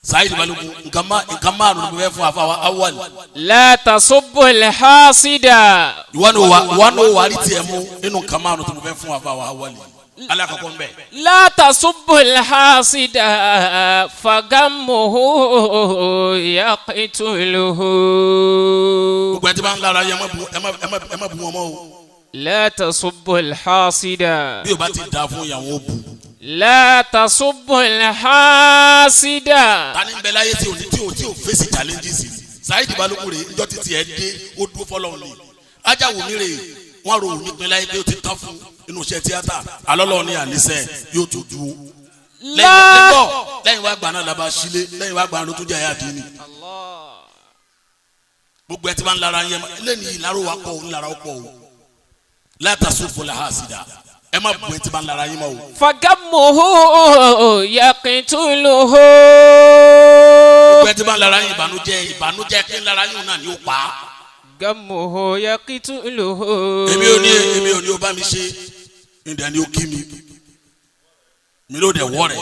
Saidi Balogun nǹkan márùn-ún ló fẹ́ fún àfàwà awwal. La tasubbul hasida. Ìwọ wà rí tiẹ̀ mú nínú nǹkan márùn-ún tó fẹ́ fún àfàwà awwal. Alákọ̀ọ́kọ́ ń bẹ̀. La tasubbul hasida fagammuhu yaqtuluhu. Gbogbo ẹni tí bá ń lára yẹ ẹ má bu wọn mọ́ o. La tasubbul hasida. Bí o bá ti dà fún ìyàwó bu. La tasubbul hasida. Tani ń bẹ láyé tí o fèsì challenges. Saidi Balogun rè ìjọ títí ẹ dé ó dúró fọlọ́run ni. Ajáwòmí rè wọ́n rò wò nípìn láyé pé ó ti tán fún inú iṣẹ́ tíátà alọ́lọ́ ní àníṣe yóò tó dúró. Lẹ́yìn wá gbà náà laba sílé lẹ́yìn wá gbà náà ló tún jẹ́ àyà dín ní. Gbogbo ẹ ti máa ń lara yẹn lẹ́nu ìlàró wa kọ́ òun lára ọ̀pọ̀ o. La tasubbul hasida ẹ má bu ẹ ti máa ń lara yín mọ́ o. Fagammuhu yaqtuluhu. Gbogbo ẹ ti máa ń lara yín ìbànújẹ́ kí ń lara yín náà ni ó pa. Gammuhu yaqtuluhu. Èmi ò ní o bá mi ṣe ǹdẹ̀ ni ó kí mi ló dẹ̀ wọ́ rẹ̀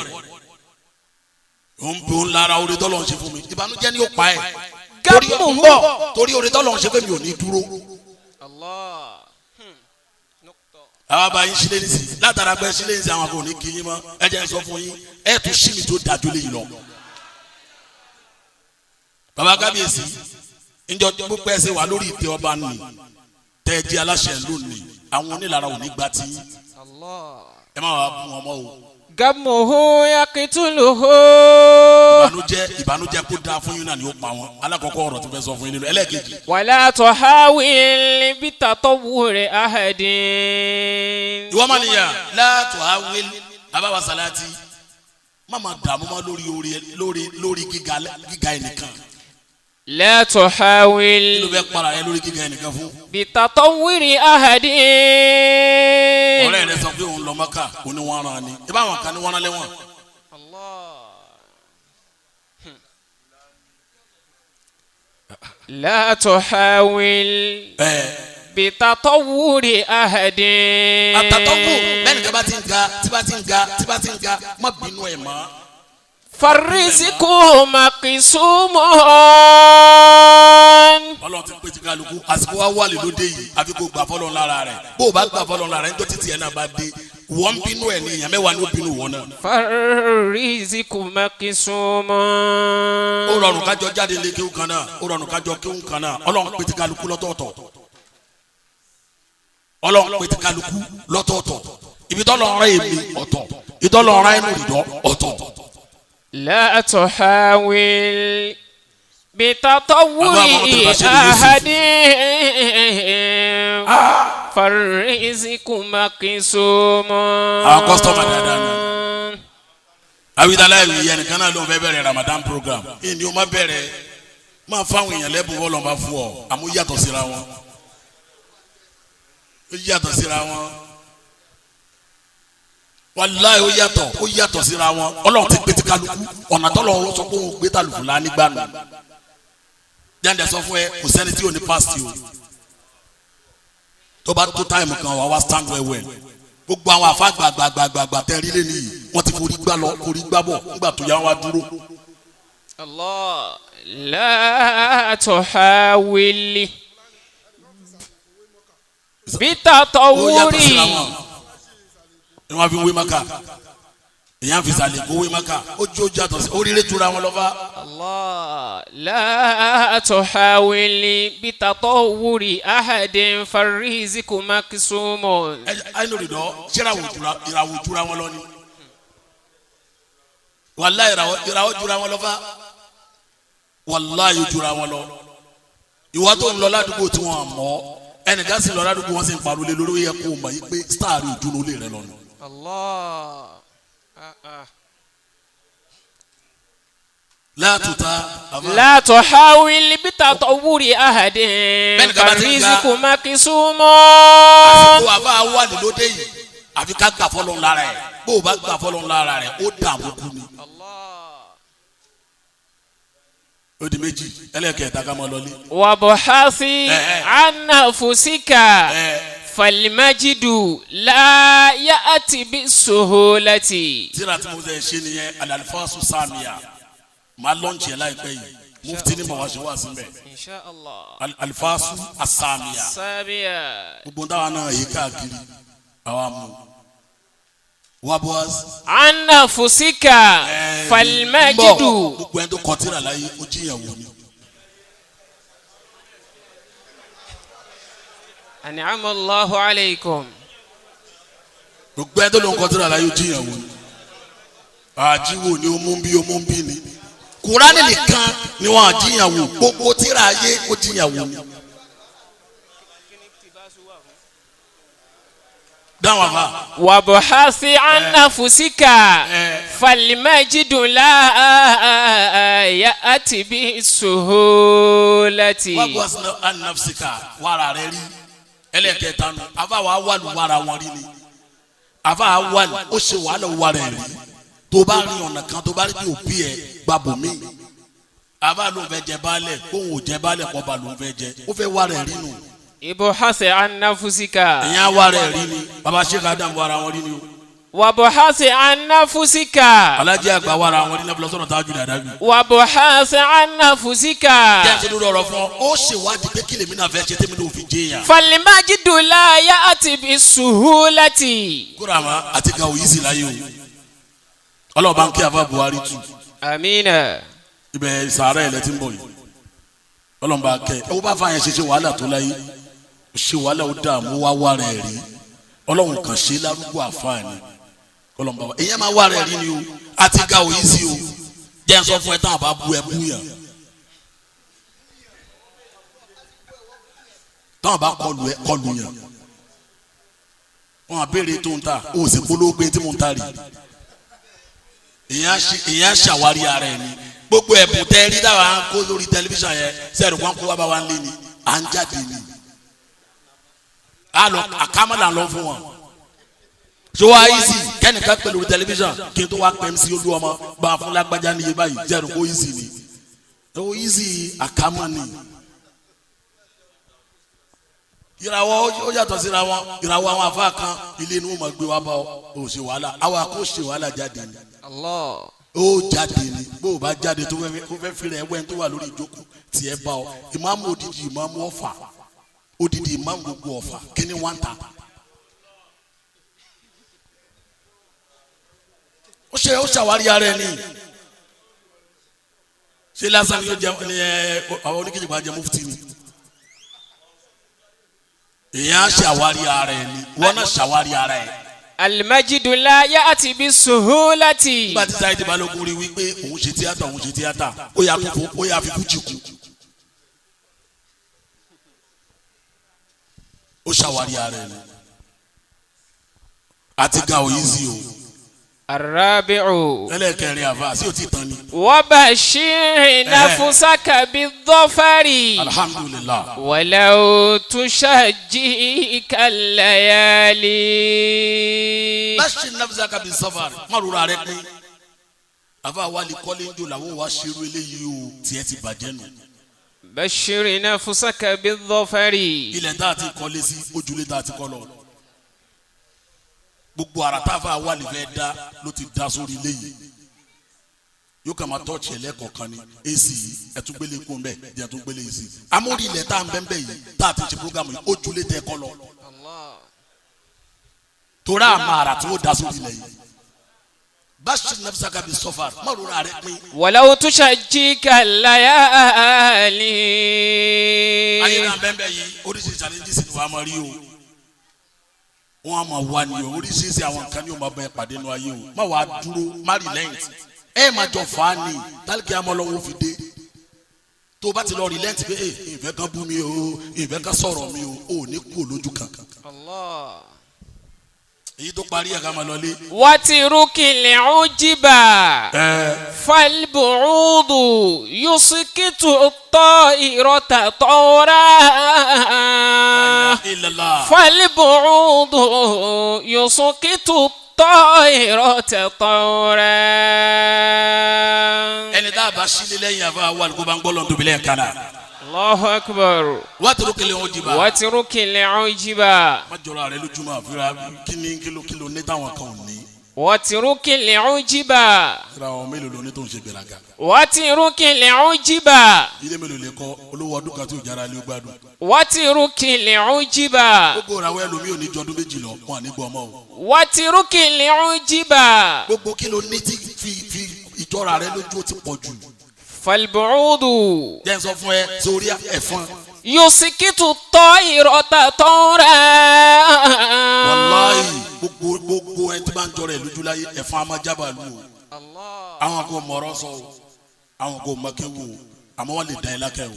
òun lára orí tọ́lọ̀ ń ṣe fún mi ìbànújẹ́ ni ó pa ẹ̀ torí orí tọ́lọ̀ ń ṣe fún mi ò ní dúró. àwọn abá yín sílé nísì látara pé sílé nísì àwọn kò ní kí yín mọ́ ẹ jẹ́ sọ fún yín ẹ tún sí mi tó dájú lé yìí lọ. bàbá kábíyèsí ǹjọ́ pípẹ́ ṣe wà lórí ìtẹ́ ọba nì tẹ́ ẹ jẹ́ aláṣẹ lónìí àwọn onílára ò ní gbà tí ẹ má wàá bú wọn mọ́ o. Gammuhu yaqtuluhu. ìbànújẹ́ kó dáa fún yín náà ni ó pa wọn. alákọ̀ọ́kọ́ ọ̀rọ̀ tó fẹ́ sọ fún yín nínú ẹlẹ́ẹ̀kejì. Wala tuhawil bitatawwuri ahadin. ìwọ máa nìyà la tuhawil abáwa salati má máa dààmú mọ́ lórí gíga ẹnìkan. La tuhawil. kí ló fẹ́ para ẹ lórí gíga ẹnìkan fún. Bitatawwuri ahadin. ọ̀rẹ́ rẹ sọ pé òun lọ Mákà òun ni wọ́n rán ni ẹ bá wọn kan ní wọ́n rán lẹ́wọ̀n. La tuhawil bitatawwuri ahadin. àtàtọ́kù bẹ́ẹ̀ni kí tí bá ti ń ga má bínú ẹ̀ mọ́. Farisiku maqsumun. Ọlọ́run ti pè tí kálukú àsìkò wa wà lè lóde yìí àfi kò gbà fọlọ́n lára rẹ̀ bó o bá gbà fọlọ́n lára rẹ̀ nítorí títí ẹ̀ náà bá dé wọ́n bínú ẹ̀ ní èèyàn mẹ́wàá ní ó bínú wọn náà. Farisiku maqsumun. ó rọrùn kájọ jáde lé kéwù kan náà ó rọrùn kájọ kéwù kan náà Ọlọ́run pè tí kálukú lọ́tọ̀ọ̀tọ̀ ibi tọ́lọ́run rẹ̀ èmi ọ̀tọ̀ ìtọ́lọ́run rẹ̀ ẹnu ìdọ́ ọ̀tọ̀. La tuhawil bitatawwuri ahadin. Farisiku maqsumun. àwọn kọ́sítọ́mà dáadáa ni. awidala ìwé yẹn nìkan náà ló ń fẹ́ bẹ̀rẹ̀ Ramadan program. ìní o ma bẹ̀rẹ̀ máa fáwọn èèyàn lẹ́bùn wọ́n máa fún ọ àmọ́ yàtọ̀ síra wọn. wàláyé ó yàtọ̀ síra wọn Ọlọ́run ti gbé ti kálukú ọ̀nà tọ́lọ́run sọ pé òun gbé tàlùkù lá nígbà nù jáde sọ fún ẹ kò sẹ́ni tí ò ní pásítì o tó bá tó táìmù kan wà wá stand well well gbogbo àwọn àfa gbàgbàgbàgbà tẹ rí lé nìyí wọ́n ti forí gbá lọ forí gbá bọ̀ nígbà tó yá wá dúró. Allah la tuhawili bitatawwuri. ni wọn fi wé Maka èyàn fi sàlẹ̀ kó wé Maka ó jó jàtọ̀ sí oríire tura wọn lọ́fà. Allah la tuhawili bitatawwuri ahadin farisiku maqsumun. àyìnbó dìdọ́ ìràwọ̀ jura wọn lọ ni wàláyé ìràwọ̀ jura wọn lọ́fà wàláyé jura wọn lọ ìwà tó ń lọ ládùúgbò tí wọn mọ̀ ẹnìkan sì lọ ládùúgbò wọn sì ń pariwo lé lórí yẹ kó o mọ̀ yí pé star ìdúró lè rẹ lọ́nu. Allah. La tuhawil bitatawwuri ahadin farisiku maqsumun. àsìkò àbá wà ní lóde yìí àfi ká gbà fọlọ́n lára ẹ̀ bó o bá gbà fọlọ́n lára rẹ̀ ó dààmú kú ni. ó di méjì ẹlẹ́kẹ̀ẹ́ta ká máa lọlé. Wabuhasi an nafsika. Falimajidu la ya'ti bisuhulati. tíra tí mo fẹ́ ṣe nìyẹn al-alfasu samiya máa lọ́ǹchì ẹ̀ láìpẹ́ yìí mufti ní màá ṣe wá sí mbẹ́. insha Allah. alifasu asamiya. sábìyà. gbogbo táwa náà yìí káàkiri àwa mú. wabuaz. anna fusika falmajidu. gbogbo ẹni tó kọtíra láyé ó jíyàwó ni. an'ama Allahu alaykum. gbogbo ẹni tó ló ń kọtíra láyé ó jíyàwó ni. àjíwò ni ó mú bí ni. Kùránì nìkan ni wọn àjíyàwó gbogbo tíra ayé ó jíyàwó ni. dáhùn àbá. wàbùhásí anáfùsíkà falimajidu láàyè àti bí sòhólẹ́tì. wàbùhásí anáfùsíkà wàrà rẹ rí ẹlẹ́kẹ̀ẹ́ta nù àbá wa wàlú wàrà wọn rí ni àbá wàlú ó ṣe wàhálà wàrà rí tó bá rí ọ̀nà kan tó bá rí bí òbí ẹ̀ gbàbọ̀ mí àbá ló fẹ́ jẹ baálẹ̀ kóhùn ò jẹ baálẹ̀ kọ́ ba ló fẹ́ jẹ ó fẹ́ wàrà rí nù. ibùhásí anáfùsíkà. ìyẹn wàrà rí ni baba sheikh adam wàrà wọn rí ni o. wàbùhásí anáfùsíkà. alájẹ àgbà wàrà wọn rí ní abúlé sọ̀rọ̀ tájú dàda bi. wàbùhásí anáfùsíkà. jẹ́ àti lórí ọ̀rọ̀ fún ọ ó ṣèwádìí pé kílèmí náà fẹ́ ṣe tẹ́mi ní òfin jẹ́ yàn. falimajidu láàyè àti bí sòhólẹ́tì. kúràmà àti gàwó yìí sì láyé o ọlọ́ọ̀bá ń kí àfa buhari tù. amina. ibẹ̀ sàárẹ̀ ilẹ̀ tí ń bọ̀ yìí ọlọ́ọ̀bá kẹ́ ẹ wọ́n bá fa yẹn ṣe wàhálà tó láyé ṣe wàhálà ó dààmú wá wà rẹ̀ rí ọlọ́run kàn ṣe lárúgbó àfáàní ọlọ́ọ̀bá wa èyàn máa wà rẹ̀ rí ni o àti gàwó yìí sí o jẹ́ ń sọ fún ẹ táwọn bá bu ẹ bú yàn táwọn bá kọlù yàn wọn àbẹ̀rẹ̀ tó ń ta ó sì polówó pé tí mo ń ta rí èèyàn ṣàwárí ara ẹ ni gbogbo ẹ̀bùn tẹ́ rí dáwà ń kó lórí tẹlifíṣàn yẹn sẹ́ẹ̀rù wọn kó wá bá wa ń lé ni à ń jáde ni àkámọ́là ń lọ fún wọn ṣé wàá easy kẹ́nìkan pẹ̀lú lórí tẹlifíṣàn kí n tó wá pẹ̀m sí olú ọmọ bá a fún lágbájá níye báyìí sẹ́ẹ̀rù kó easy ni ó easy àkámọ́ ni ìràwọ̀ ó yàtọ̀ síra wọn ìràwọ̀ àwọn afá kan ilé inú mọ̀ gbé wa bá ọ ṣe wàhálà àwọn akó ṣe wàhálà jáde ni. Allah. ó jáde ni bó o bá jáde tó fẹ́ fi rẹ̀ wẹ́n tó wà lórí ìjókòó tiẹ̀ bá ọ ìmáàmù odidi ìmáàmù ọ̀fà odidi ìmáàmù gbogbo ọ̀fà kíní wọ́n ta. ó ṣàwárí ara ẹ ní ṣé lásán ni ó jẹ àwọn oníkejì máa jẹ mufti ni èèyàn ṣàwárí ara ẹ ní wọn náà ṣàwárí ara ẹ. alimajidu la ya'ti bi suhulati. nígbà tí Saheed Balogun rí wípé òun ṣe tíátà ó yà fi kú jìkú ó ṣàwárí ara ẹ ní àti ga òyìn sí o. arabi'u. ẹlẹ́kẹrin àfa sí o ti tán ni. wa bashir nafsaka bidh-dhafari. alhamdulillah. walau tushajjika al-layali. bashir nafsaka bidh-dhafari. márùrà rẹ pé àfa wàlí kọ́lé ń jò làwọn wàá ṣerú eléyìí o tiẹ̀ ti bàjẹ́ nù. bashir nafsaka bidh-dhafari. ilẹ̀ tá a ti kọ́lé sí ojúlé tá a ti kọ́ lọ. gbogbo ara tá a fà wà lè fẹ́ dá ló ti dá sórí ilé yìí yóò kà máa tọ́ọ̀tì ẹlẹ́kọ̀ọ̀kan ni èsì ẹ̀túngbélé kó ń bẹ̀ jẹ́ ẹ̀túngbélé yìí sí amórí ilẹ̀ tá a ń bẹ́ ń bẹ́ yìí tá a ti ṣe programu yìí ó julẹ̀ tẹ́ kọ́ lọ torí àmà ara tí ó dá sórí ilẹ̀ yìí bashir nafsaka bi safar márùnún rẹ pín. walau tushajjika al-layali. ayé náà bẹ́ẹ̀ bẹ́ẹ̀ yìí oríṣiríṣi challenges ni wàá máa rí o wọn a máa wá ní o oríṣiríṣi àwọn nǹkan ní o máa bẹ pàdé nu ayé o má wàá dúró má relent ẹ má jọ fà á ní tálíkì amọlọwọ fi dé tó o bá ti lọ relent pé ìfẹ́ kan bú mi o ìfẹ́ kan sọ̀rọ̀ mi o ò ní kú olójú kankan. Allah. èyí tó parí ẹ̀ ká máa lọ lé. watirukili ujiba falbu'udu yusikitu ta'irata tawra falbu'udu yusikitu ta'irata tawra. ẹni tá a bá sílé lẹ́yìn àfa wà lóko bá ń gbọ́ lọ́n tóbi lẹ́yìn kan náà. Allahu akbar. watirukili ujiba. watirukili ujiba. má jọra rẹ lójúmọ́ àfihàn kíni kìló ní táwọn kan ò ní. واترك العجب ra àwọn mélòó lóní tó ń ṣe gbéraga. واترك العجب ilé mélòó lè kọ́ olówó ọdún kan tí ò jára lé ó gbádùn. واترك العجب gbogbo ìràwọ̀ ẹlòmíì ò ní jọdún méjì lọ wọn à ní gbọ́ ọmọ o. واترك العجب gbogbo kí ló ní tí fi ìjọra rẹ lójú ó ti pọ̀ jù. فالبعوض jẹ́ n sọ fún ẹ sórí ẹ̀fọn. يسكت الطائرة طورا. wàláhì gbogbo ẹni tí bá ń jọra ẹ lójú láyé ẹ̀fọn a máa jábà lù o. àwọn kò mọ̀ọ́rọ́ sọ o àwọn kò mọ̀kẹ́wò o àmọ́ wọ́n lè dá ẹ lákẹ́ o.